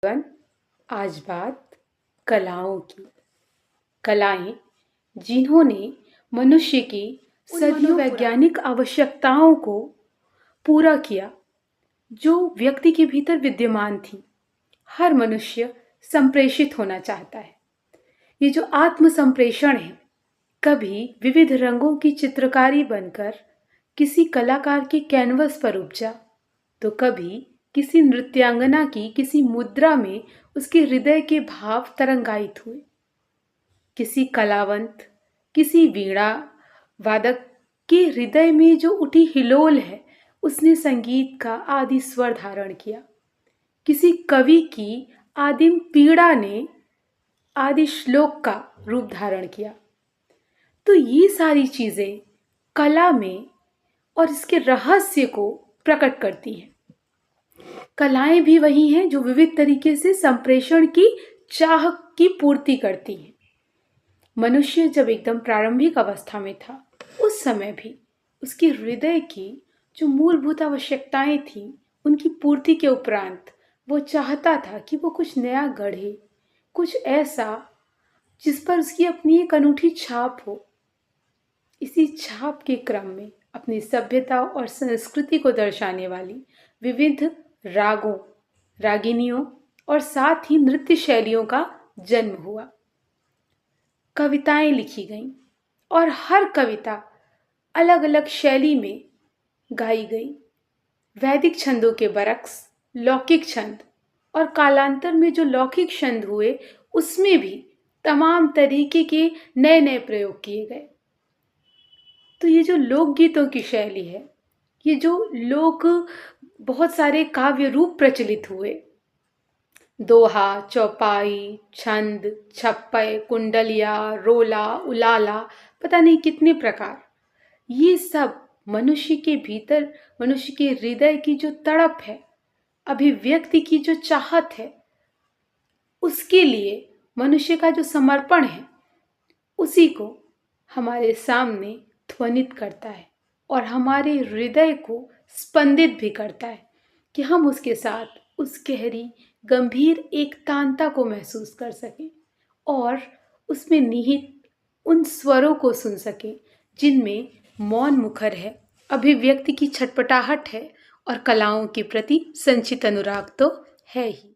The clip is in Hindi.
एवरीवन, आज बात कलाओं की। कलाएं जिन्होंने मनुष्य की सदियों वैज्ञानिक आवश्यकताओं को पूरा किया, जो व्यक्ति के भीतर विद्यमान थी। हर मनुष्य संप्रेषित होना चाहता है। ये जो आत्म संप्रेषण है, कभी विविध रंगों की चित्रकारी बनकर किसी कलाकार के कैनवस पर उपजा, तो कभी किसी नृत्यांगना की किसी मुद्रा में उसके हृदय के भाव तरंगायित हुए। किसी कलावंत, किसी वीणा वादक के हृदय में जो उठी हिलोल है, उसने संगीत का आदि स्वर धारण किया। किसी कवि की आदिम पीड़ा ने आदि श्लोक का रूप धारण किया। तो ये सारी चीजें कला में और इसके रहस्य को प्रकट करती हैं। कलाएं भी वही हैं जो विविध तरीके से संप्रेषण की चाह की पूर्ति करती हैं। मनुष्य जब एकदम प्रारंभिक अवस्था में था, उस समय भी उसके हृदय की जो मूलभूत आवश्यकताएं थी, उनकी पूर्ति के उपरांत वो चाहता था कि वो कुछ नया गढ़े, कुछ ऐसा जिस पर उसकी अपनी एक अनूठी छाप हो। इसी छाप के क्रम में अपनी सभ्यता और संस्कृति को दर्शाने वाली विविध रागों, रागिनियों और साथ ही नृत्य शैलियों का जन्म हुआ। कविताएं लिखी गईं और हर कविता अलग अलग शैली में गाई गई। वैदिक छंदों के बरक्स, लौकिक छंद और कालांतर में जो लौकिक छंद हुए, उसमें भी तमाम तरीके के नए नए प्रयोग किए गए। तो ये जो लोकगीतों की शैली है, ये जो बहुत सारे काव्य रूप प्रचलित हुए, दोहा, चौपाई, छंद, छप्पय, कुंडलिया, रोला, उलाला, पता नहीं कितने प्रकार, ये सब मनुष्य के भीतर, मनुष्य के हृदय की जो तड़प है, अभिव्यक्ति की जो चाहत है, उसके लिए मनुष्य का जो समर्पण है, उसी को हमारे सामने ध्वनित करता है और हमारे हृदय को स्पंदित भी करता है कि हम उसके साथ उस गहरी गंभीर एकतांता को महसूस कर सकें और उसमें निहित उन स्वरों को सुन सकें जिनमें मौन मुखर है, अभिव्यक्ति की छटपटाहट है और कलाओं के प्रति संचित अनुराग तो है ही।